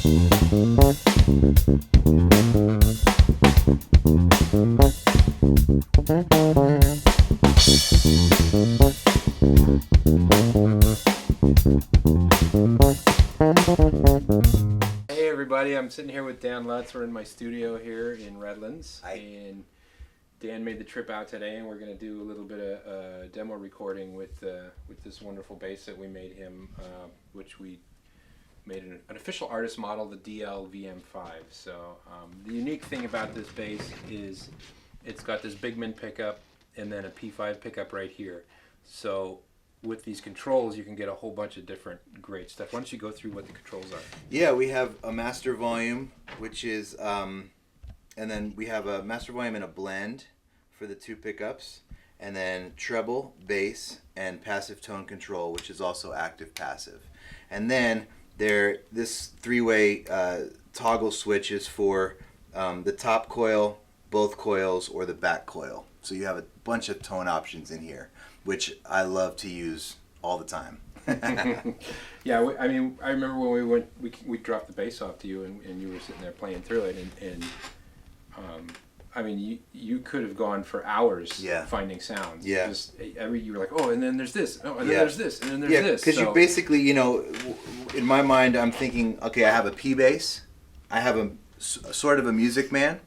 Hey everybody, I'm sitting here with Dan Lutz. We're in my studio here in Redlands. Hi. And Dan made the trip out today, and we're going to do a little bit of demo recording with this wonderful bass that we made him, which we made an official artist model, the DL VM5. So the unique thing about this bass is it's got this Bigman pickup and then a P5 pickup right here. So with these controls, you can get a whole bunch of different great stuff. Why don't you go through what the controls are? Yeah, we have a master volume, which is, and then we have a master volume and a blend for the two pickups, and then treble, bass, and passive tone control, which is also active passive. And then this three-way toggle switch is for the top coil, both coils, or the back coil. So you have a bunch of tone options in here, which I love to use all the time. Yeah, I mean, I remember when we dropped the bass off to you, and you were sitting there playing through it, and I mean, you could have gone for hours finding sounds. Yeah. Just you were like, oh, and then there's this, oh, and then there's this, and then there's this. Because you basically, in my mind, I'm thinking, okay, I have a P bass, I have a sort of a Music Man,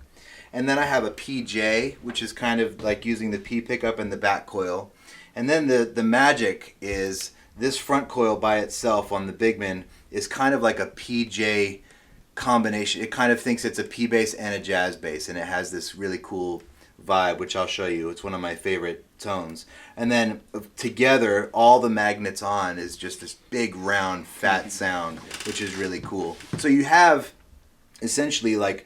and then I have a PJ, which is kind of like using the P pickup and the back coil. And then the magic is this front coil by itself on the Bigman is kind of like a PJ combination. It kind of thinks it's a P bass and a jazz bass, and it has this really cool vibe, which I'll show you. It's one of my favorite tones. And then together, all the magnets on is just this big, round, fat sound, which is really cool. So you have essentially like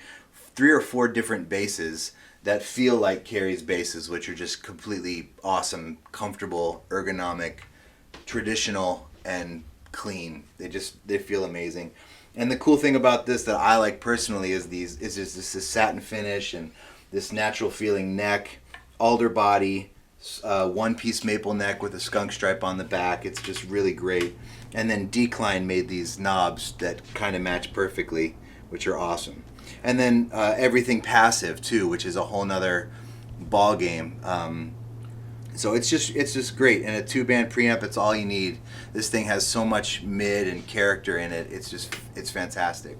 3 or 4 different basses that feel like Carey's basses, which are just completely awesome, comfortable, ergonomic, traditional, and clean. They feel amazing. And the cool thing about this that I like personally is just this satin finish and this natural feeling neck, alder body, one-piece maple neck with a skunk stripe on the back. It's just really great. And then Decline made these knobs that kind of match perfectly, which are awesome. And then everything passive too, which is a whole nother ball game. So it's just great. And a 2-band preamp, it's all you need. This thing has so much mid and character in it. It's fantastic.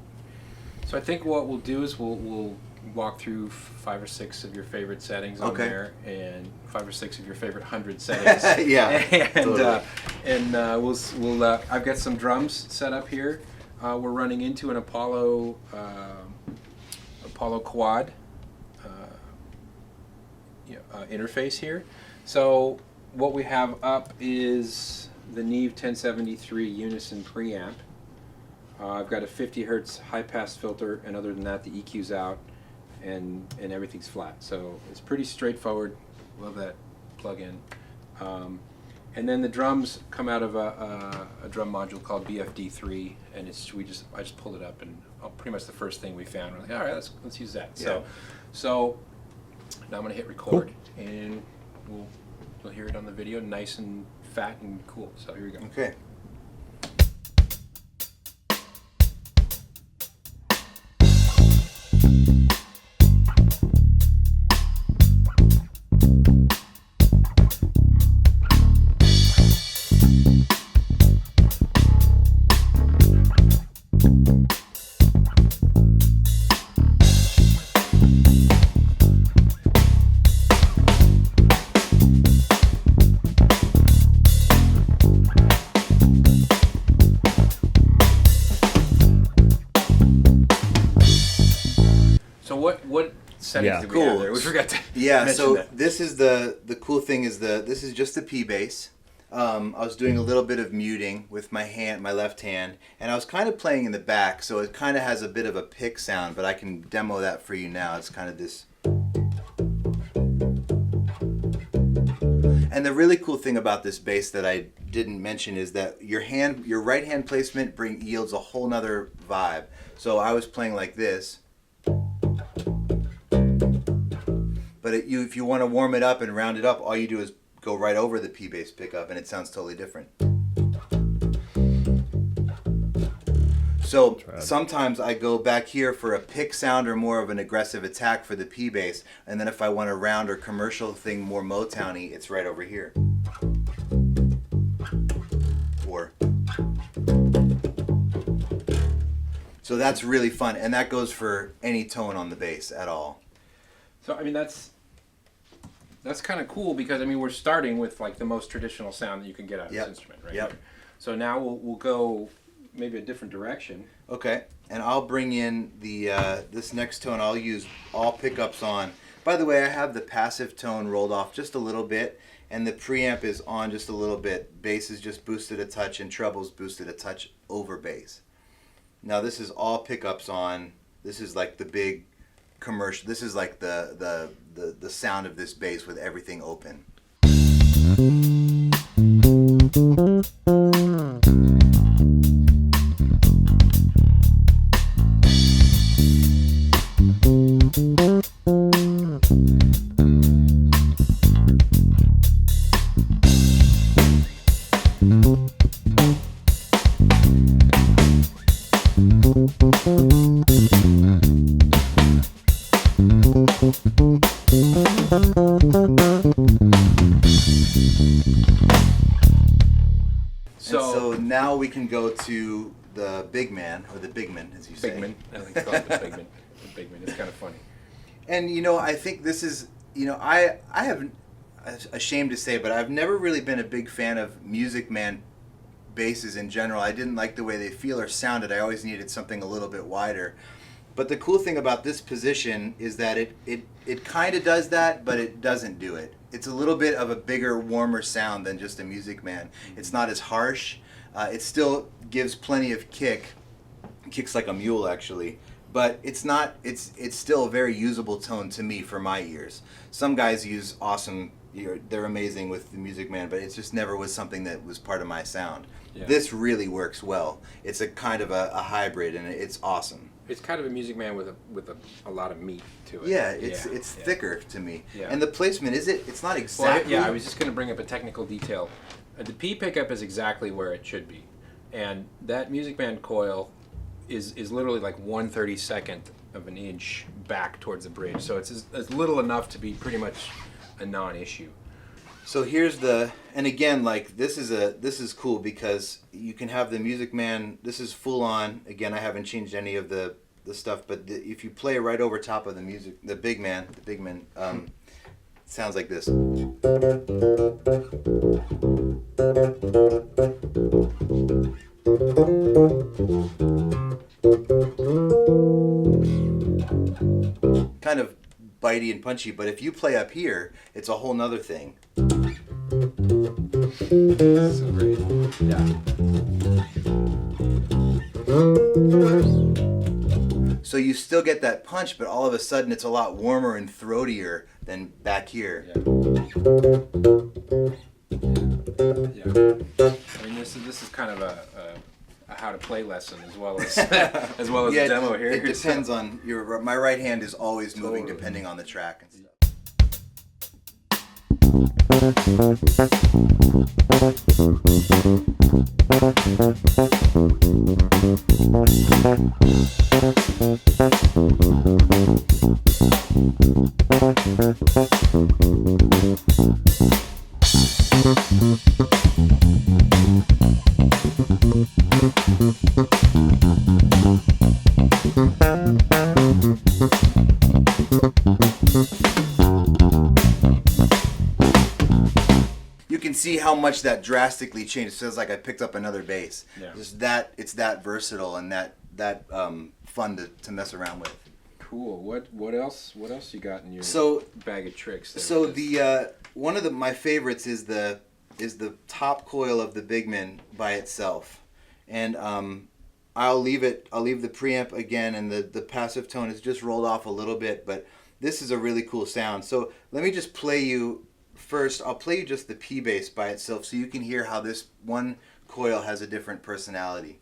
So I think what we'll do is we'll walk through 5 or 6 of your favorite settings on there, and 5 or 6 of your favorite 100 settings. Yeah. And totally. we'll I've got some drums set up here. We're running into an Apollo quad interface here. So what we have up is the Neve 1073 Unison preamp. I've got a 50 hertz high pass filter, and other than that, the EQ's out, and everything's flat. So it's pretty straightforward. Love that plug-in. And then the drums come out of a drum module called BFD3, and I just pulled it up, and pretty much the first thing we found. We're like, all right, let's use that. Yeah. So now I'm gonna hit record, and we'll hear it on the video, nice and fat and cool. So here we go. Okay. What settings did we have there? We forgot to mention so that. this is the cool thing is this is just the P bass. I was doing a little bit of muting with my left hand, and I was kind of playing in the back, so it kind of has a bit of a pick sound, but I can demo that for you now. It's kind of this. And the really cool thing about this bass that I didn't mention is that your right hand placement yields a whole nother vibe. So I was playing like this. But if you want to warm it up and round it up, all you do is go right over the P bass pickup, and it sounds totally different. So sometimes I go back here for a pick sound or more of an aggressive attack for the P bass, and then if I want a round or commercial thing more Motowny, it's right over here. Or so that's really fun, and that goes for any tone on the bass at all. So I mean that's kind of cool because I mean we're starting with like the most traditional sound that you can get out of this instrument, right? Yep. Here. So now we'll go maybe a different direction. Okay, and I'll bring in the this next tone. I'll use all pickups on. By the way, I have the passive tone rolled off just a little bit, and the preamp is on just a little bit. Bass is just boosted a touch, and treble's boosted a touch over bass. Now this is all pickups on. This is like the big commercial. This is like the sound of this bass with everything open. So now we can go to the big man, or the bigman, as you say. Bigman. I think it's called the Bigman. The Bigman. It's kind of funny. And you know, I think this is, you know, I have, ashamed to say, but I've never really been a big fan of Music Man basses in general. I didn't like the way they feel or sounded. I always needed something a little bit wider. But the cool thing about this position is that it kind of does that, but it doesn't do it. It's a little bit of a bigger, warmer sound than just a Music Man. It's not as harsh. It still gives plenty of kick. Kicks like a mule, actually. But it's not. It's still a very usable tone to me for my ears. Some guys use awesome. They're amazing with the Music Man, but it just never was something that was part of my sound. Yeah. This really works well. It's a kind of a hybrid, and it's awesome. It's kind of a Music Man with a lot of meat to it. Yeah, it's thicker to me. Yeah. And the placement, it's not exactly... Well, yeah, I was just going to bring up a technical detail. The P pickup is exactly where it should be. And that Music Man coil is literally like 1/32 of an inch back towards the bridge. So it's little enough to be pretty much a non-issue. So here's and again, like this is cool because you can have the Music Man. This is full on. Again, I haven't changed any of the stuff, but if you play right over top of the big man, it sounds like this. Kind of bitey and punchy, but if you play up here, it's a whole nother thing. So great. Yeah. So you still get that punch, but all of a sudden it's a lot warmer and throatier than back here. Yeah. I mean, this is kind of a how to play lesson as well as a demo here. It depends on my right hand is always moving depending on the track and stuff. You can see how much that drastically changed. It feels like I picked up another bass. Yeah. It's that versatile and that fun to mess around with. Cool. What else you got in your bag of tricks there? So one of my favorites is the top coil of the Bigman by itself, and I'll leave the preamp again, and the passive tone is just rolled off a little bit, but this is a really cool sound. So let me just play you. First, I'll play you just the P bass by itself so you can hear how this one coil has a different personality.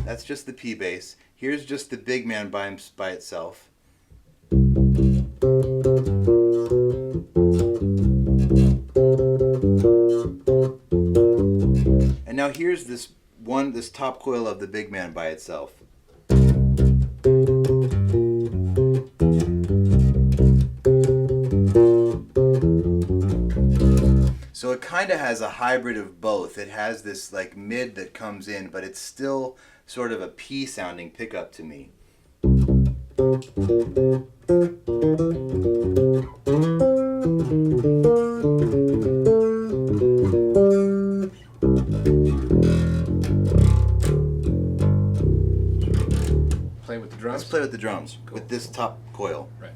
That's just the P bass. Here's just the Big Man by itself. top coil of the big man by itself. So it kind of has a hybrid of both. It has this like mid that comes in, but it's still sort of a P sounding pickup to me. Play with the drums? Let's play with the drums, cool. with this top coil. Right.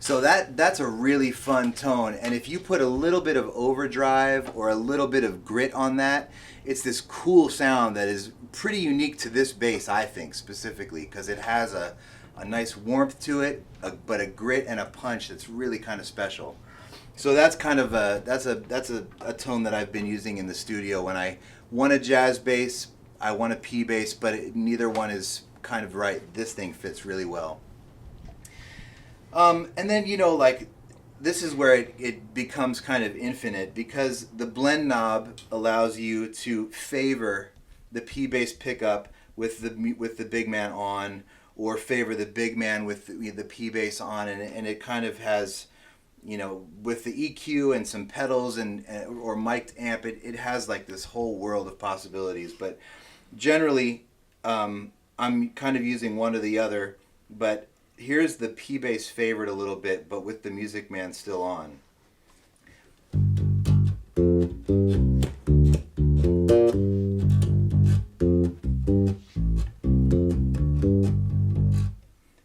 So that's a really fun tone, and if you put a little bit of overdrive or a little bit of grit on that, it's this cool sound that is pretty unique to this bass, I think, specifically, because it has a nice warmth to it, but a grit and a punch that's really kind of special. So that's kind of a tone that I've been using in the studio when I want a jazz bass, I want a P bass, but neither one is kind of right. This thing fits really well. And then, you know, like, this is where it becomes kind of infinite, because the blend knob allows you to favor the P bass pickup with the big man on, or favor the big man with the P bass on, and it kind of has, you know, with the EQ and some pedals and or mic'd amp, it has like this whole world of possibilities. But generally, I'm kind of using one or the other, but here's the P bass favored a little bit, but with the Music Man still on.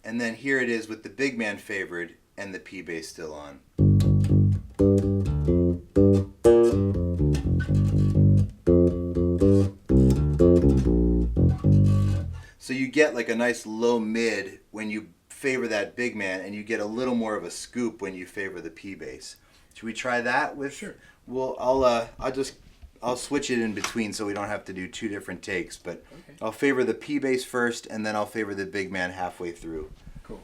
And then here it is with the big man favored and the P bass still on. So you get like a nice low mid when you favor that big man, and you get a little more of a scoop when you favor the P bass. Should we try that with? Sure. Well, I'll switch it in between so we don't have to do two different takes. But okay. I'll favor the P bass first, and then I'll favor the big man halfway through. Cool.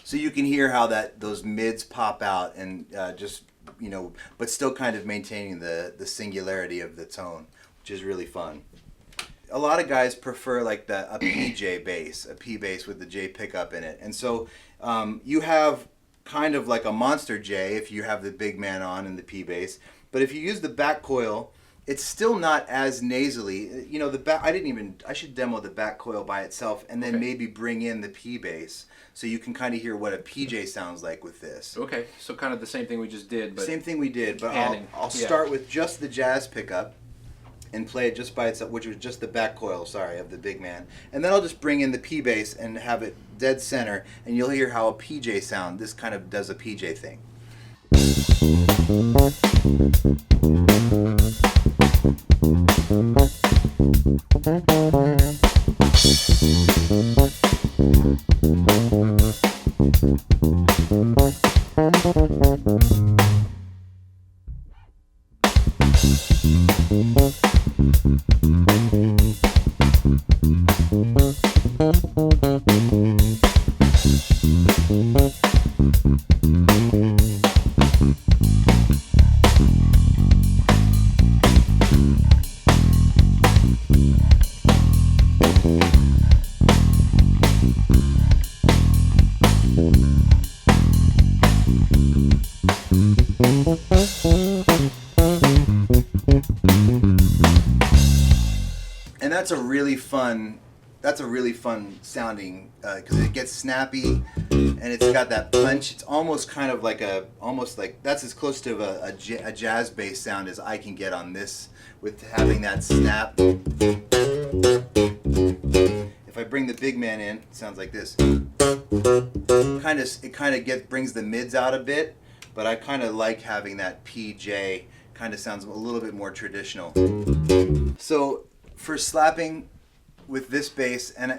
So you can hear how those mids pop out, and just, you know, but still kind of maintaining the singularity of the tone, which is really fun. A lot of guys prefer like a PJ bass, a P bass with the J pickup in it, and so you have kind of like a monster J if you have the big man on and the P bass. But if you use the back coil, it's still not as nasally. You know, I should demo the back coil by itself, and then maybe bring in the P bass, so you can kind of hear what a PJ sounds like with this. Okay, so kind of the same thing we just did, but same thing we did, but panning. I'll start with just the jazz pickup and play it just by itself, which was just the back coil, of the big man. And then I'll just bring in the P bass and have it dead center, and you'll hear how a PJ sound, this kind of does a PJ thing. that's a really fun sounding because it gets snappy and it's got that punch. It's almost kind of like that's as close to a jazz bass sound as I can get on this with having that snap. If I bring the big man in, it sounds like this. It kind of brings the mids out a bit, but I kind of like having that PJ. Kind of sounds a little bit more traditional. So for slapping with this bass, and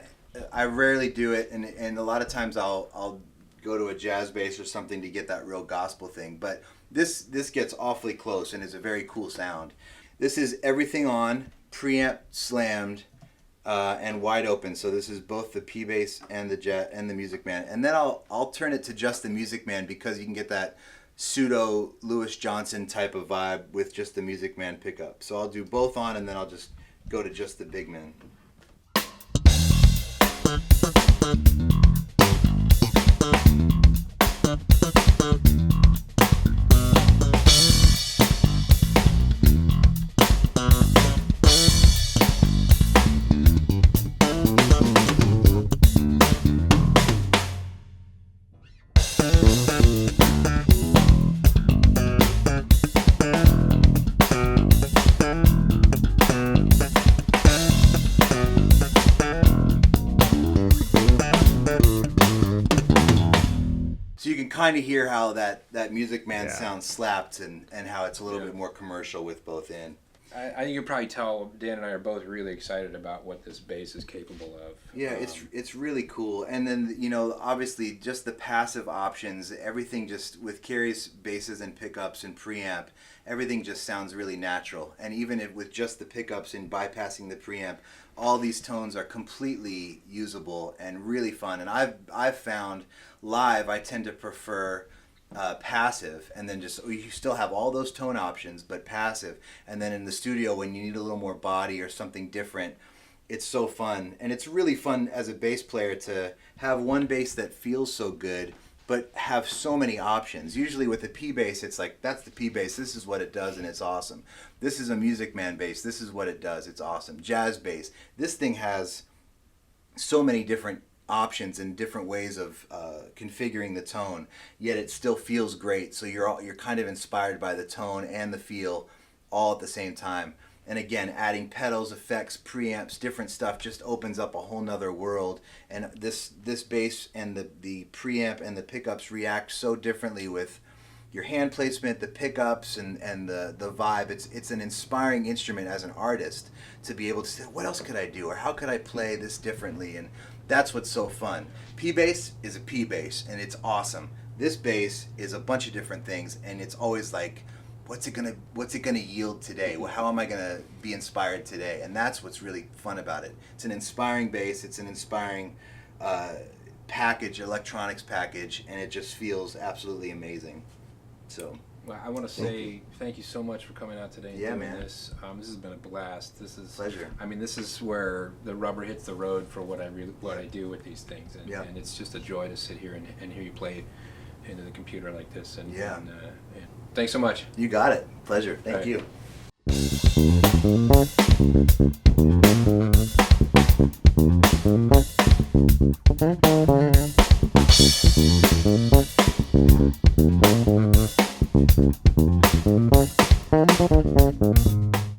I rarely do it, and a lot of times I'll go to a jazz bass or something to get that real gospel thing. But this gets awfully close and is a very cool sound. This is everything on, preamp slammed, and wide open. So this is both the P bass and the Music Man. And then I'll turn it to just the Music Man because you can get that pseudo Louis Johnson type of vibe with just the Music Man pickup. So I'll do both on, and then I'll just go to just the big man. So you can kind of hear how that Music Man sound slapped and how it's a little bit more commercial with both in. I think you can probably tell Dan and I are both really excited about what this bass is capable of. Yeah, it's really cool. And then, obviously just the passive options, everything just with Carey's basses and pickups and preamp, everything just sounds really natural. And even with just the pickups and bypassing the preamp, all these tones are completely usable and really fun. And I've found live I tend to prefer passive, and then just you still have all those tone options but passive, and then in the studio when you need a little more body or something different, it's so fun. And it's really fun as a bass player to have one bass that feels so good but have so many options. Usually with a P bass, it's like, that's the P bass, this is what it does and it's awesome. This is a Music Man bass, this is what it does, it's awesome. Jazz bass, this thing has so many different options and different ways of configuring the tone, yet it still feels great. So you're kind of inspired by the tone and the feel all at the same time. And again, adding pedals, effects, preamps, different stuff just opens up a whole nother world. And this bass and the preamp and the pickups react so differently with your hand placement, the pickups, and the vibe. It's an inspiring instrument as an artist to be able to say, what else could I do? Or how could I play this differently? And that's what's so fun. P bass is a P bass, and it's awesome. This bass is a bunch of different things, and it's always like, what's it gonna yield today? How am I gonna be inspired today? And that's what's really fun about it. It's an inspiring bass. It's an inspiring package, electronics package, and it just feels absolutely amazing. So. Well, I want to say thank you so much for coming out today and doing man. this. This has been a blast. This is pleasure. I mean, this is where the rubber hits the road for what I do with these things, and it's just a joy to sit here and hear you play into the computer like this. And thanks so much. You got it. Pleasure. Thank you.